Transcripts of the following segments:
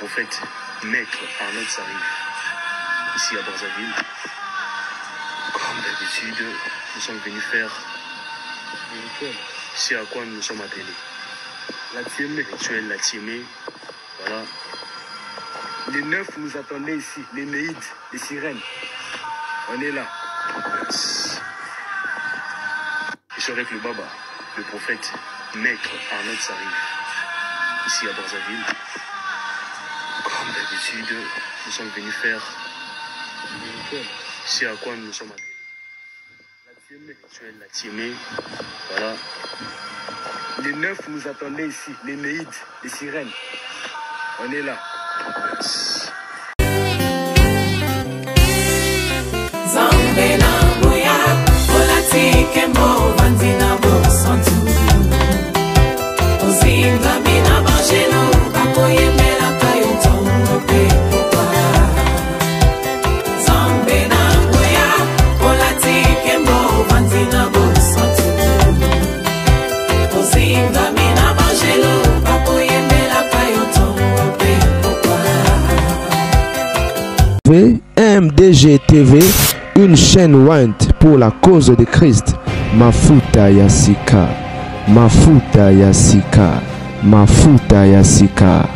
prophète Maître Arnold Sarri, ici à Brazzaville. Comme d'habitude, nous sommes venus faire c'est à quoi nous sommes appelés. La Tiémé, rituel la Tiémé. Voilà. Les neufs nous attendaient ici, les Néides, les sirènes. On est là. Je suis avec le Baba, le prophète Maître Arnold Sarri, ici à Brazzaville. Comme d'habitude, nous sommes venus faire c'est à quoi nous sommes appelés. La Tiémé, rituel la Tiémé. Voilà. Les neufs nous attendaient ici, les Néides, les sirènes. On est là. MDG TV, une chaîne Went pour la cause de Christ. Mafuta Yasika, Mafuta Yasika, Mafuta Yasika.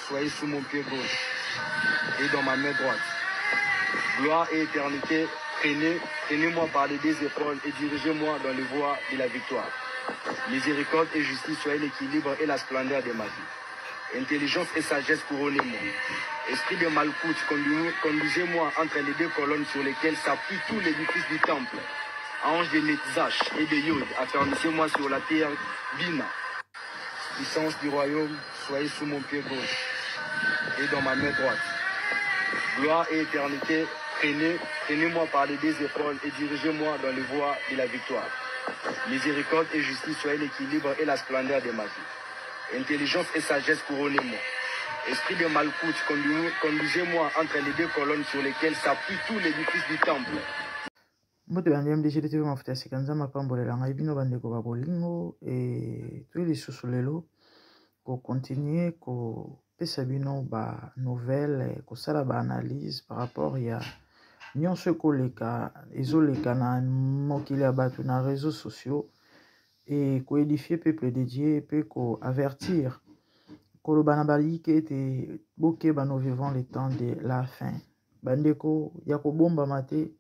Soyez sous mon pied gauche et dans ma main droite. Gloire et éternité, prenez-moi par les deux épaules et dirigez-moi dans les voies de la victoire. Miséricorde et justice, soyez l'équilibre et la splendeur de ma vie. Intelligence et sagesse, couronnez-moi. Esprit de Malkout, conduisez-moi entre les deux colonnes sur lesquelles s'appuie tout l'édifice du temple. Ange de Netzach et de Yod, affermissez-moi sur la terre, Bina. Puissance du royaume, soyez sous mon pied gauche et dans ma main droite. Gloire et éternité, prenez-moi par les deux épaules et dirigez-moi dans les voies de la victoire. Miséricorde et justice, soyez l'équilibre et la splendeur de ma vie. Intelligence et sagesse, couronnez-moi. Esprit de Malkout, conduisez-moi entre les deux colonnes sur lesquelles s'appuie tout l'édifice du temple. Moto bandi MDG TV mafuta sikanza mapambolela ngai bino bandeko ba bolingo et tous les sosolelo ko continuer ko pesa bino ba nouvelle ko sala ba analyse par rapport ya nyonso koleka ezoleka na mokili ya bato na réseaux sociaux et ko édifier peuple de Dieu pe ko avertir ko bana bali ke te boke bano vivant les temps de la fin bandeko ya ko bomba mate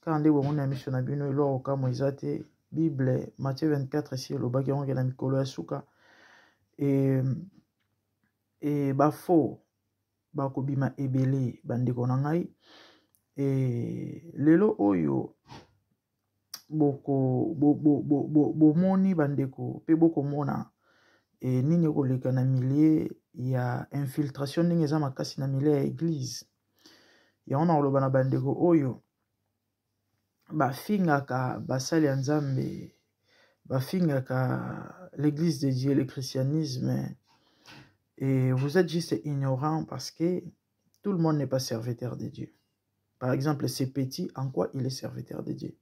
quand on a mission na bino elo oka moizate Bible Matthieu 24 ici le baki on na mikolo ya suka et bafo bakobima ebele bandeko na ngai et lelo oyo bomoni bandeko pe bokomona et nini koleka na milieu ya infiltration ndenge eza makasi na milieu ya église ya ona oloba na bandeko oyo bafingaka basali ya nzambe bafingaka l'église de Dieu, le christianisme, et vous êtes juste ignorant parce que tout le monde n'est pas serviteur de Dieu. Par exemple, ce petit, en quoi il est serviteur de Dieu?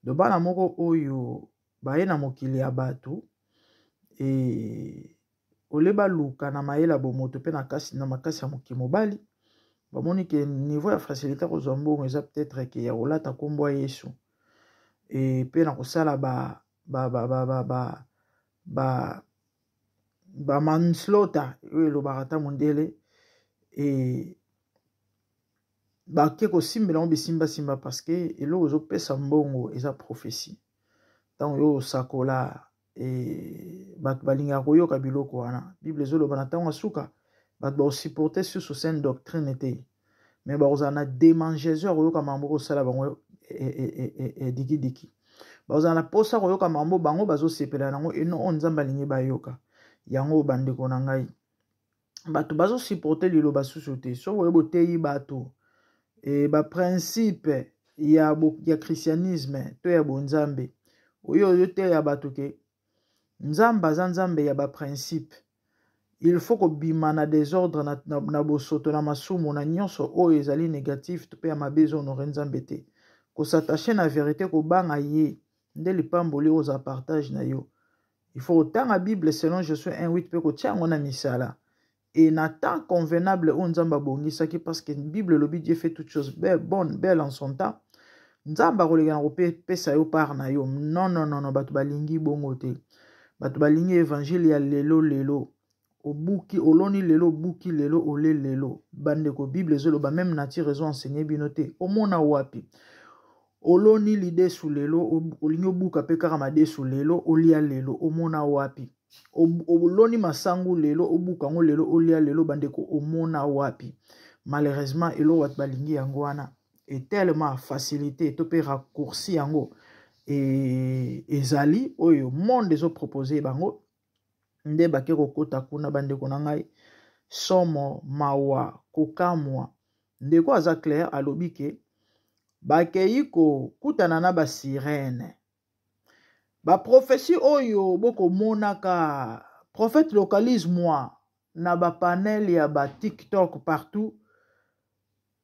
De bana moko oyo baena mokili ya bato et oleba luka na maela bomoto pe na kasi na makasi ya mokimobali bamoni ke niveau ya facilité ko zombo eza peut-être que ya olata kombo Yesu et pe na kosala ba manslaughter oyo barata mondele et ke ko simbela on simba parce que elo ozo pesa mbongo eza prophétie tant yo sakola et balinga koyoka biloko wana bible ezoloba na tango asuka bat ba supporter sur sainte doctrine était mais ba ozana démangeuseur oyoka mambo ko sala bango et diki ba ozana posa koyoka mambo bango bazo sepela nango et non nzamba lingi ba yoka yango bandeko na ngai bato bazo supporter lilo basusu te so boyebo teyi bato et ba principe ya christianisme to ya bonzambe oyo te ya bato ke nzamba za nzambe ya ba principe il faut ko bima na désordre na bosoto na masumu na nyonso oyo ezali négatif to pe ya mabezo honorer nzambe te ko s'attacher na vérité ko banga ye nde lipamboli oza partage na yo Il faut autant la Bible selon Josué 1:8 pe ko tiango na misala. Et na temps convenable on nzamba bongisa ki parce que la Bible le Dieu fait toutes choses bonnes, belles en son temps. Nzamba kolega na pesa yo par na yo. Non, batu balingi bongo te. Batu balingi évangile ya lelo. Obuki oloni lelo buki lelo ole lelo. Bande ko Bible zolo ba même nati raison enseigner binote. Omona wapi. Oloni lide sous lelo, olingo buka pe karamade sous lelo, olia lelo, omona wapi. Oloni masangu lelo, obuka ngo lelo, olia lelo, bandeko omona wapi. Malheureusement, elo wat balingi yango wana est tellement facilité, to pe raccourci yango et ezali oyo monde ezo proposer bango nde bakeko kota kuna bandeko na ngai somo mawa kokamwa ndeko aza clair alobi ke bakei ko kutana na ba sirene ba prophétie oyo boko monaka prophète localise moi na ba panel ya ba TikTok partout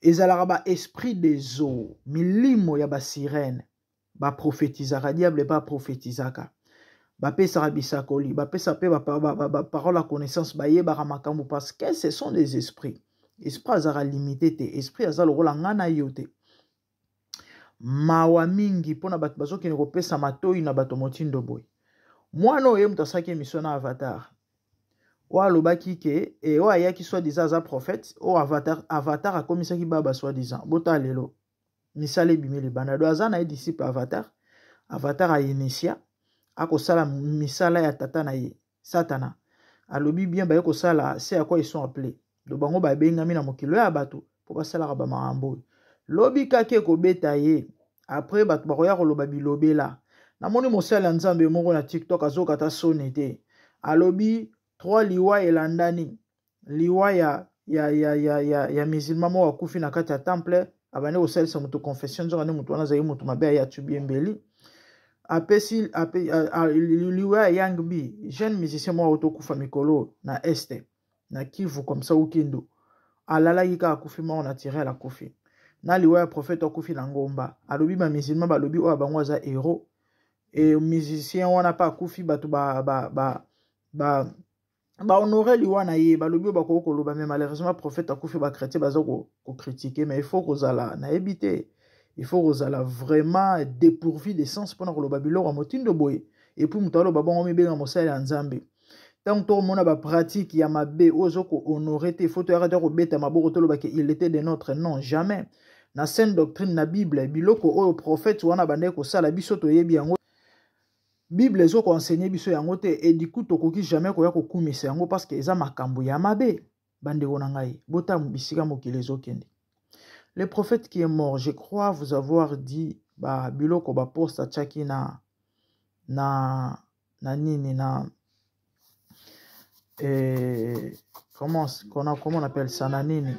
ezalaka ba esprit des eaux milimo ya ba sirene ba prophétisaka diable pas prophétisaka ba pesa bisakoli ba pesa pe ba parole à connaissance ba yeba makambo parce que ce sont des esprits azara limité te esprit azalo rola ngana yote mawa mingi pona bato bazoki ne kopesa matoi na bato motindo boy mwana oyo mutasaki mission na avatar wa lobaki ke e o ayaki soit disant za prophète o avatar akomisaki baba soit disant bota lelo misale bimeli banado azana e disciple avatar a initia akosala misala ya tata na ye satana alobi bien ba yekosala c'est à quoi ils sont appelés do bango ba bengami na mokilo ya bato po basala ba maambo lobi kake ko beta ye après bato bakoya koloba bilobela namoni mosala nzambe moko na TikTok azokata sonete alobi 3 liwa elandani liwa ya musulman mo akufi na kati ya temple abane kosalisa mutu confession nzoka ne mutu wana zayi mutu mabe ya tubi embeli apesi liwa Yang B jeune musicien mo autokufa mikolo na este na Kivu comme ça ukindo alala yika akufi mo na tiré la kufi na liwa ya prophète akufi na ngomba alobi ba musulman balobi o bango za héros et musicien wana pa akufi batu ba honorer liwa na ye balobi ba ko koloba mais malheureusement prophète akufi ba chrétien bazo ko critiquer mais il faut kozala na ebité il faut kozala vraiment dépourvu de sens pour na koloba biloko motindo boye et puis mutalo ba bongo mibenga mosala nzambe tant to mona ba pratique ya mabe ozo ko honorer te faut to arrêter ko beta maboko to loba ke il était de notre non jamais na sainte doctrine na Bible biloko oyo prophète wana bande ko sala biso to yebi yango Bible zo ko enseigner biso yango te et du coup tokoki jamais ko ya ko kumisa yango parce que eza makambo ya mabe bande wona ngai bota bisika mokile zo kende. Le prophète qui est mort, je crois vous avoir dit ba biloko ba posta chaki na nini na comment on appelle ça na nini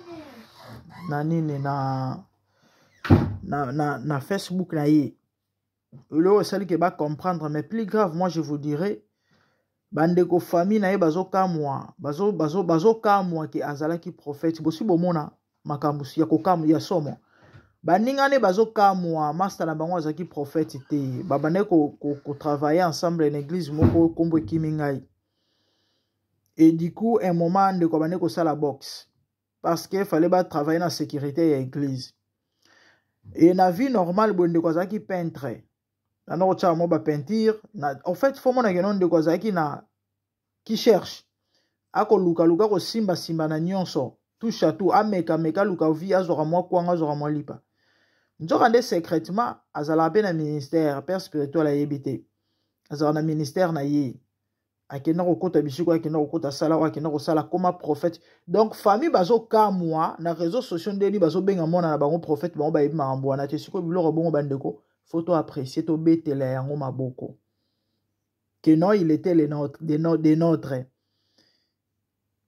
na Facebook na ye. Le celui qui va comprendre mais plus grave moi je vous dirais bande ko famille na ye bazo kamwa ki azala ki prophète bosi bomona makambo ya kokamu ya somo baningane bazo kamwa master na bango azaki prophète te babane ko travailler ensemble en église moko kombo kimingai et du coup un moment de ko bane ko sala box parce que fallait ba travailler na sécurité ya église et na vie normale bonde ko azaki peintre na no cha mo ba peinture na en fait faut mona kenon de ko azaki na qui cherche ako luka ko simba na nyonso touche à tout ameka luka vi azora moi kwanga azora moi lipa nzoka nde secrètement azala pe na ministère père spirituel a yebité azala na ministère na ye akena ko kota bisiko akena ko kota sala wa akena ko sala comme prophète donc famille bazo ka moi na réseaux sociaux ndeni bazo benga mona na bango prophète bango ba yebi makambo na te siko biloko bongo bandeko photo apprécier to betela yango maboko que non il était les nôtres des nôtres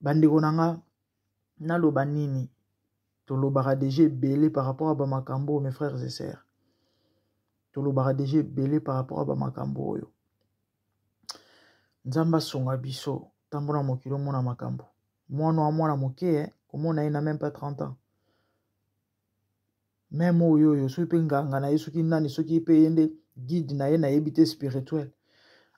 bandeko nanga na loba nini to lobara déjà belé par rapport à bamakambo mes frères et sœurs to lobara déjà belé par rapport à bamakambo yo nzamba songa biso tambona mokilo mona makambo mwana moke komona ina même pas 30 ans même oyo soki pe nganga na yesu ki nani soki pe yende guide na ye na yebité spirituel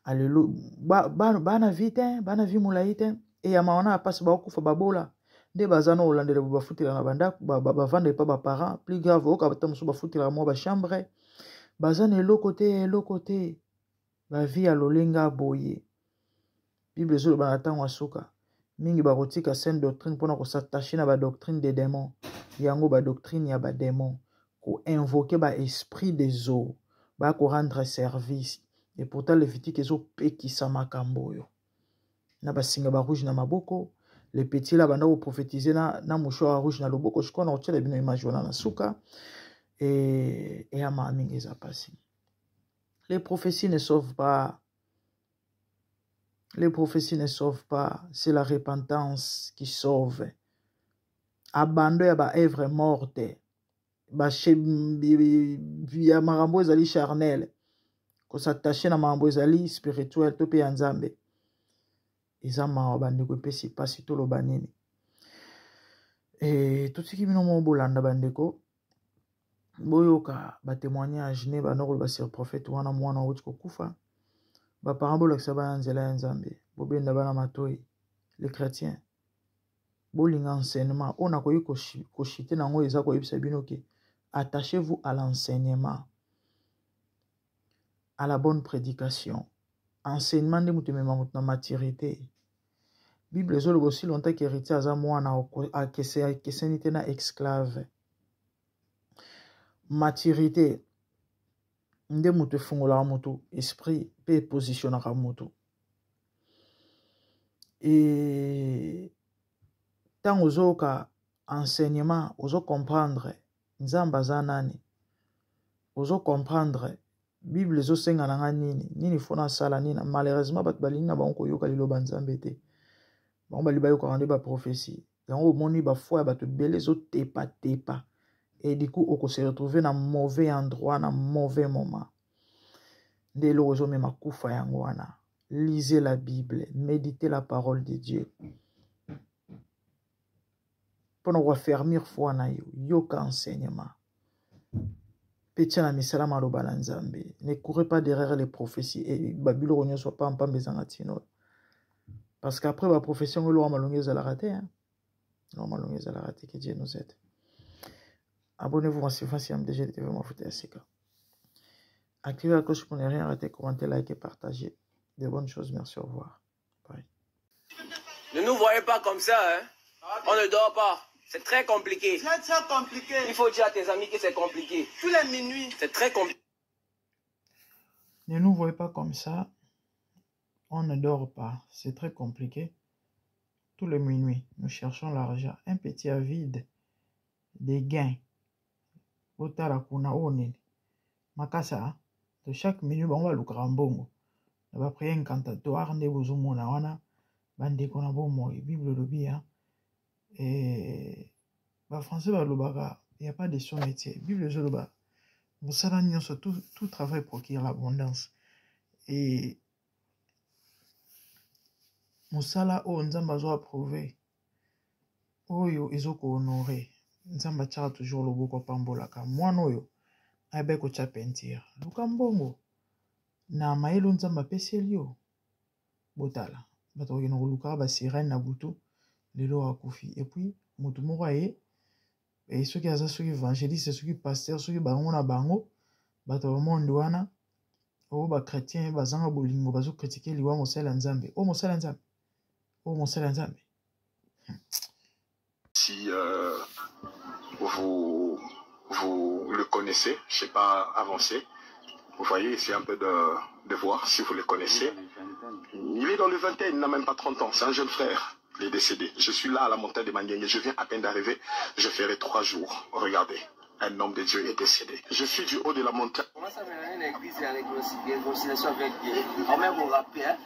Alléluia. Bana vite, bana vi mulaite. Et ya maona passe ba okufa babola. Nde bazana olandela ba futila na banda ba vande pa ba parents. Plus grave oka batamusu ba futila mo ba chambre. Bazana le côté. Ba vie a lolenga boye. Bible zolo bana tango asuka. Mingi ba rotika sainte doctrine pona ko s'attacher na ba doctrine des démons. Yango ba doctrine ya ba démons. Ko invoquer ba esprit des eaux. Ba ko rendre service. Et pourtant les vitiques ezo pekisa makambo yo. Na basinga ba rouge na maboko. Les petits là banda ko prophétiser na mouchoir rouge na loboko. Je crois na otela bino image wana na suka. Et ama mingi eza passé. Les prophéties ne sauvent pas. Les prophéties ne sauvent pas. C'est la repentance qui sauve. Abandon ya ba œuvre morte. Ba ya marambo ezali charnel. Ko s'attacher na marambo ezali spirituel to pe ya nzambe. Eza mawa bandeko pesi pasi to lo banini. Et tout ce qui bino mo bolanda bandeko. Boyoka ba témoignage ne ba nokolo ba sur prophète wana mwana wuti ko kufa. Ba parabole ak sabana nzela ya nzambe. Bobenda bana matoi. Les chrétiens. Bolinga enseignement. On a koyi ko chité nango eza ko yebisa bino ke attachez-vous à l'enseignement. À la bonne prédication. Enseignement de mutemema mutna maturité. Bible zolo aussi longtemps qu'héritier aza mwana a kesenite na esclave. Maturité. Nde mutu fungola mutu esprit pe positionnera mutu. Et tant ozo ka enseignement ozo comprendre nzamba za nani. Ozo comprendre Bible zo senga na nini fona sala nini. Malheureusement bat balingi na banko yoka liloba nzambe te. Bango bali bayo ka rende ba prophétie. Yango moni ba foi ba te belé zo tepa. Et du coup, on se retrouve dans un mauvais endroit, dans un mauvais moment. Dès lors, je me makufa yangwana. Lisez la Bible, méditez la parole de Dieu. Pour nous raffermir foi na yo, yoka enseignement. Petit na misala maloba na nzambe. Ne courez pas derrière les prophéties et Babylone ne soit pas en pambezangatino. Parce qu'après la prophétie, on va malongez à la rater. On va malongez à la rater, que Dieu nous aide. Abonnez-vous à ce MDG TV Mafuta ya Sika. Activez la cloche pour ne rien rater, commentez, likez, partagez. De bonnes choses, merci, au revoir. Bye. Ne nous voyez pas comme ça, hein. On ne dort pas. C'est très compliqué. C'est très compliqué. Il faut dire à tes amis que c'est compliqué. Tous les minuit. C'est très compliqué. Ne nous voyez pas comme ça. On ne dort pas. C'est très compliqué. Tous les minuit, nous cherchons l'argent. Un petit avide. Des gains. Otala kuna onene. Makasa, de chaque minute, on va le grand bongo. On va prier un cantatoire, on va mona wana, bande kona bon moi, Bible le bien. Et, bah, français, bah, le baga, il n'y a pas de son métier. Bible le bas. Vous savez, tout travail procure l'abondance. Et, Moussala, oh, nzamba zo approuvé. Oh, yo, izoko honoré. Nzamba tchara toujours le boko pambolaka. Moi, no yo. Abe ko cha peinture. Luka mbongo. Na maelo nzamba peseli yo. Botala. Bato yino luka ba sirène na butu. Lelo akufi. Et puis, mutu moko aye. Et ceux qui aza ceux qui évangélistes, ceux qui pasteurs, ceux qui bango na bango. Bato ba monde wana. O ba chrétien bazanga bolingo bazo critiquer liwa mosala nzambe. O mosala nzambe. O mosala nzambe. Si vous le connaissez, je ne sais pas avancer. Vous voyez, essayez un peu de voir si vous le connaissez. Il est dans le 21, il n'a même pas 30 ans. C'est un jeune frère. Il est décédé. Je suis là à la montagne de Manguengue. Je viens à peine d'arriver. Je ferai 3 jours. Regardez, un homme de Dieu est décédé. Je suis du haut de la montagne. Comment ça mène une église à la réconciliation avec Dieu? On même au rappel, hein?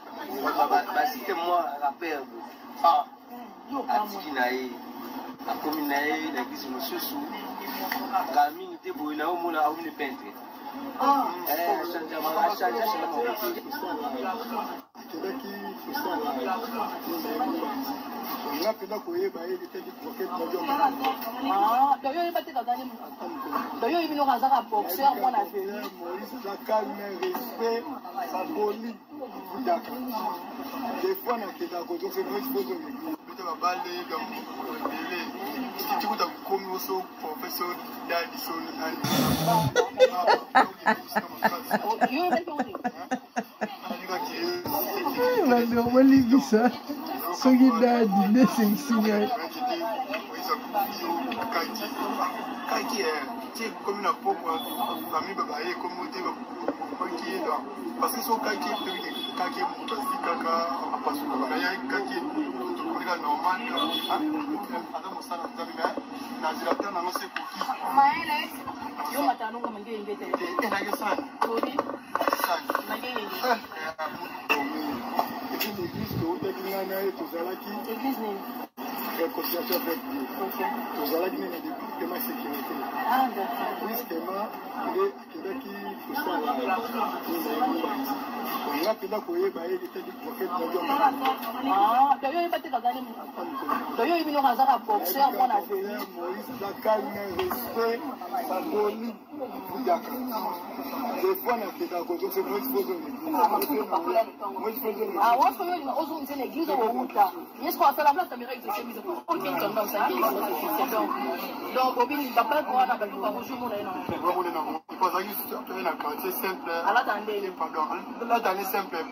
Citez-moi rappel. Ah, Atikinaï. La commune l'église Moussousou, la mine de Bouna, au Mouna, au peintre. napenda koyeba ye etaki prophète Moïse. Ah, donc il pas dans les donc il nous razaka boxeur moi na fait. Moïse la calme respect symbolique d'accord. Des fois na keda ko donc c'est Moïse pose peut va balé dans belé. Tu coup comme aussi professeur d'Addison ça. So you died in this thing, singer. Kaki comme une pauvre famille babaye comme on dit qui est là parce que son kaki kaki mutasi kaka parce que babaye kaki tout le normal adam musana nzambe na zilata na nose koki Maele yo matano kama ngenge tete na gesana tori sana na ngenge l'église que vous avez tout ça là qui église ni réconciliation avec Dieu. Tout ça là qui est de sécurité. ah d'accord Oui, c'est moi qui faut ça là. On a pris la courrier par les prophètes Moïse. ah donc il pas dans les donc il nous razaka boxeur moi na fait. Moïse la calme respect symbolique d'accord. Des fois na keda ko donc c'est Moïse pose ah ouais faut nous ozo une église au Wuta est-ce qu'on a fait la place caméra avec ces mises pour qu'il tombe dans sa église donc obini papa quoi na baluka bonjour mon là non parce que c'est un quartier simple ala tande pardon là dans les simple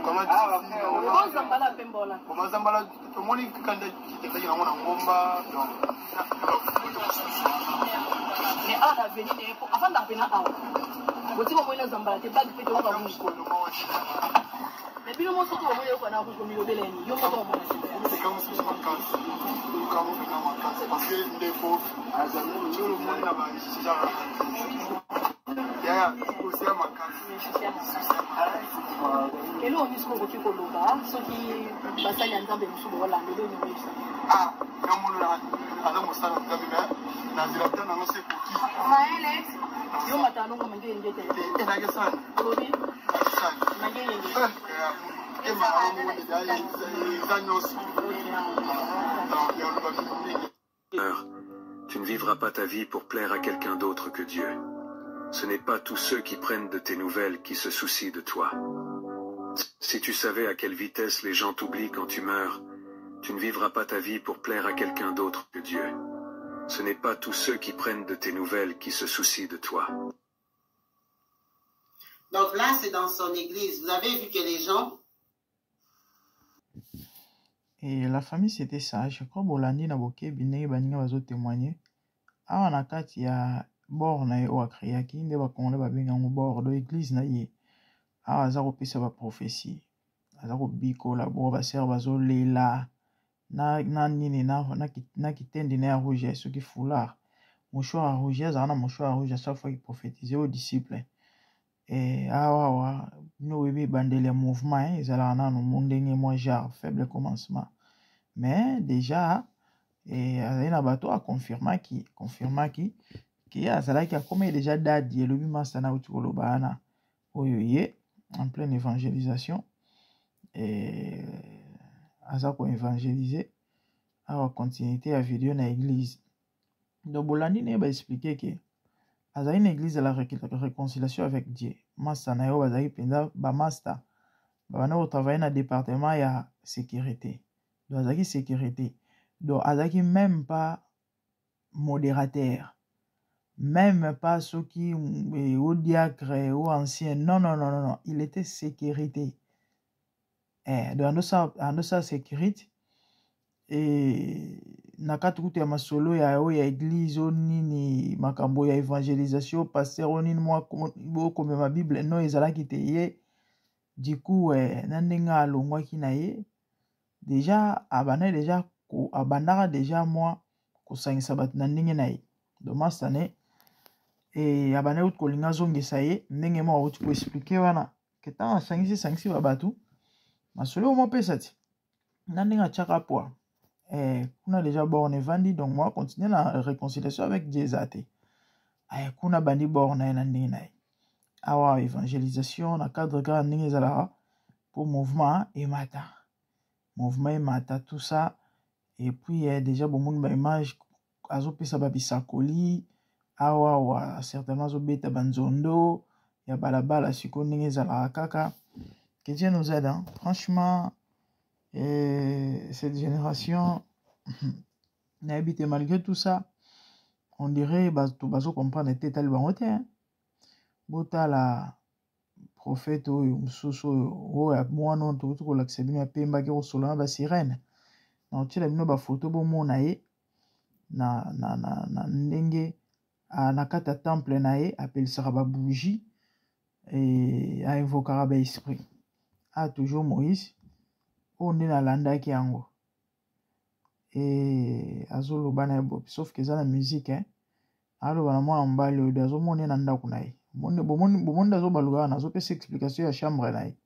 comment on zambala pembola comment zambala to moni kanda kitaki na mona ngomba donc mais ala na venir avant d'arriver à Boti mo ina zambala te bag pete wa mu ko mais bino mo soto mo yo kana ko mi yo beleni yo mo to mo c'est comme si je m'encasse comme on fait parce que des fois tout le monde là-bas ya aussi à ma casse et là on dit qu'on peut koloba ce qui basali nzambe musubo wala mbele ni mwisa ah kama na adamu sana nzambe na zilata na ngose koki maele yo matano kama ngenge tete na gesana tori sana na ngenge Tu ne vivras pas ta vie pour plaire à quelqu'un d'autre que Dieu. Ce n'est pas tous ceux qui prennent de tes nouvelles qui se soucient de toi. Si tu savais à quelle vitesse les gens t'oublient quand tu meurs, tu ne vivras pas ta vie pour plaire à quelqu'un d'autre que Dieu. Ce n'est pas tous ceux qui prennent de tes nouvelles qui se soucient de toi. Donc là, c'est dans son église. Vous avez vu que les gens... Et la famille, c'était ça. Je crois que Bolandi na boke bine baninga bazo témoigner. Awa na kati ya bord na yo akriaki nde ba konde ba benga ngo bord do église na ye. Awa za ko pesa ba prophétie. Aza ko biko la bo ba ser bazo lela. Na nini na kitende na rouge ce qui foulard. Mouchoir rouge za na mouchoir rouge chaque fois qu'il prophétisait aux disciples. Et awa no bébé bandele mouvement ezala na no mondenge moi genre faible commencement. Mais déjà et na bato a confirma qui azala qui a comme déjà dadi et le master na utolo bana oyoye en pleine évangélisation et aza ko évangéliser a continuité à vidéo na église. Donc Bolandi ne ba expliquer que azali une église de la réconciliation avec Dieu. Master na yo bazali penda ba master ba bana ko travailler na département ya sécurité. Donc azali sécurité. Donc azali même pas modérateur. Même pas ceux qui au diacre ou ancien. Non. Il était sécurité. Donc ando sa sécurité et nakati kutu ya masolo ya église nini makambo ya évangélisation pasteur nini moi comme ma bible non ezalaki te ye du coup na ndenge alongwaki na ye déjà abandaka déjà moi kosangisa bato na ndenge na ye domasane e abandaki kutu kolinga azongisa ye ndenge mo akuti koexplike wana ke ntango asangisi babato masolo oyo mopesa ti na ndenge atiaka poa. Kuna déjà borne vandi donc moi continuer la réconciliation avec Dieu zate. Kuna bandi borne na ndenge na awa évangélisation na cadre grand ndenge ezala pour mouvement et mata tout ça Et puis déjà bon monde ba image azopesa ba bisakoli awa certainement azobeta banzondo ya balabala siko ndenge ezalaka kaka. Que Dieu nous aide, hein. Franchement, cette génération n'habite malgré tout ça, on dirait tout bazo comprendre était tel bangote, hein. Bota la prophète ou mususu o ya mwana to ko laksebino ya pemba ke rosolana ba sirène. Na tshela bino ba photo bo mona ye na ndenge na kata temple na ye apelisaka ba bougie et a invokara ba esprit. A toujours Moïse on est na landaki yango et azoloba na bo sauf que ça la musique, hein. Aloba na mwana mbali oyo azomona na ndako na ye bomonde azobaluka na azopesa explication ya chambre na ye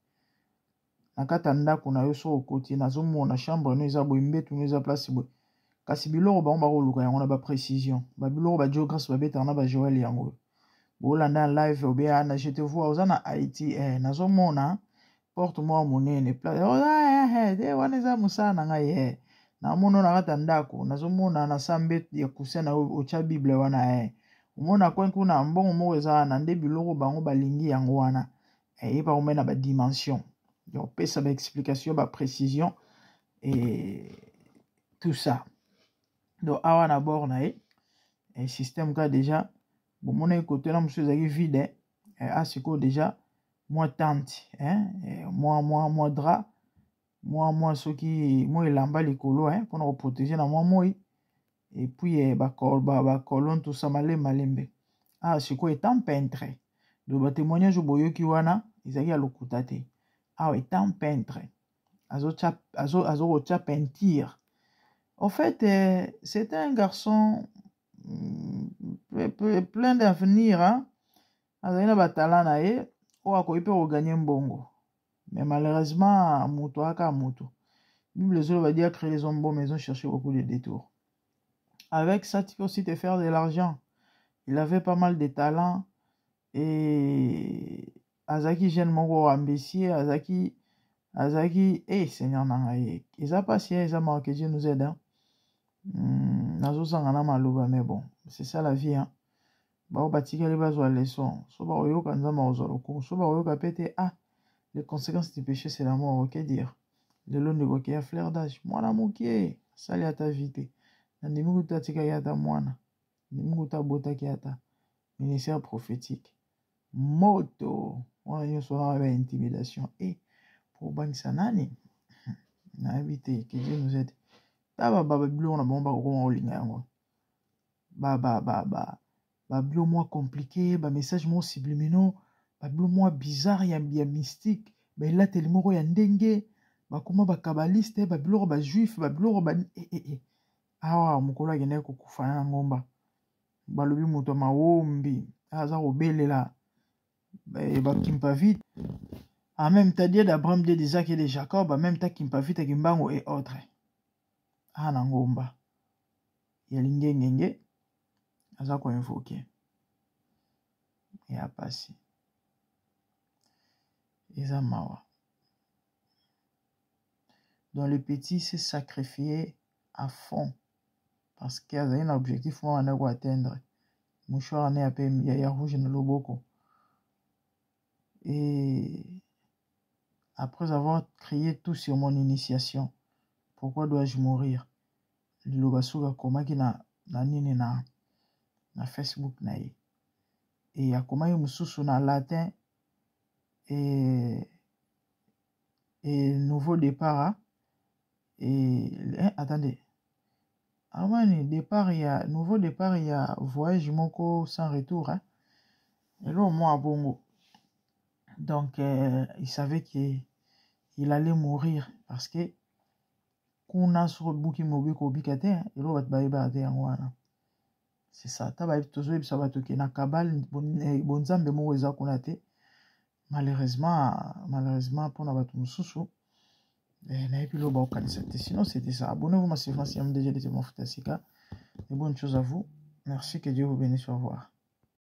na kata ndako na yo so okoti nazomona chambre no eza boye mbetu no eza place boye kasi biloko bango bakoluka yango na baprécision babiloko bageographe babetaka na bajoel yango bolanda live obea na je te vois oza na Haïti nazomona porte mwa monene place wana eza mosala na ngai namona na kata ndako nazomona na sambe ya kusia na otya bible wana omona kwen kuna mbongo moko eza wana nde biloko bango balingi yango wana eyeba komena badimension opesa baexplication baprécision et tout ça. Donc awa na bord na ye système ka déjà bomona ekote na mosusu ezalaki vide asiko déjà mwa tente mwa drap mwa soki mwa elamba likolo mpona koprotege na mwa moi et puis bacolonne tout ça malembe sikoyo etant peintre donc batémoignage boyoki wana ezalaki ya lokuta te awa etant peintre azokotya peinture. En fait c'était un garçon plein d'avenir, azalaki na batala na ye oyo akoki mpe koganye mbongo mais malheureusement moto aka moto Bible va dire créer les hommes bons mais ils ont cherché beaucoup de détours. Avec ça tu peux aussi te faire de l'argent. Il avait pas mal de talents et azaki jeune moko ambitieux azaki Seigneur nangaye eza pasi eza mako que Dieu nous aide, nazosanga na maloba mais bon c'est ça la vie, bao batikali bazwa leçon so baoyoka nzambe ozwa lokumu so baoyoka pe te les conséquences du péché c'est la mort. Que dire lelo ndekoki ya fleur d'âge mwana mokie asali ata vie te nandimi kuta atikaki ata mwana ndimi kuta abotaki ata ministère prophétique moto wana nyonso wana ba intimidation pour bangisa nani nayebi te. Que Dieu nous aide. Babiloko na bango bakokoma kolinga yango babilo mwa compliqué bamessage moko subliminaux babilo mwa bizarre ya mystique baelateli moko ya ndenge bakoma bakabaliste babiloko bajuif babiloko awa mokolo akendaki kokufa na ngomba balobi moto mawombi aza kobelela bakimpa vite en même temps Dieu d'Abraham, Dieu d'Isaac et de Jacob, en même temps kimpa vite kimbango et autres na ngomba ya lingengenge aza ko invoquer et a passé eza mawa. Donc le petit s'est sacrifié à fond parce qu'il y a un objectif moi on a atteindre mouchoir né appelé ya rouge na loboko. Et après avoir crié tout sur mon initiation, pourquoi dois-je mourir? Lobasuga komaki na nini na Facebook na ye et akomaki mususu na latin et nouveau départ et attendez nouveau départ il y a voyage moko sans retour et là au moins à bongo. Donc il savait qu'il allait mourir parce que kuna sur buki mobi ko bikate et là bat baïba te yango. C'est ça taba tozo ebisa bato ke na kabal bonzambe mo eza kuna te malheureusement pour na bato mususu na epilo ba okanisa te. Sinon c'était ça. Abonnez-vous massivement si MDG de Mafuta Sika et bonne chose à vous. Merci, que Dieu vous bénisse. Au revoir.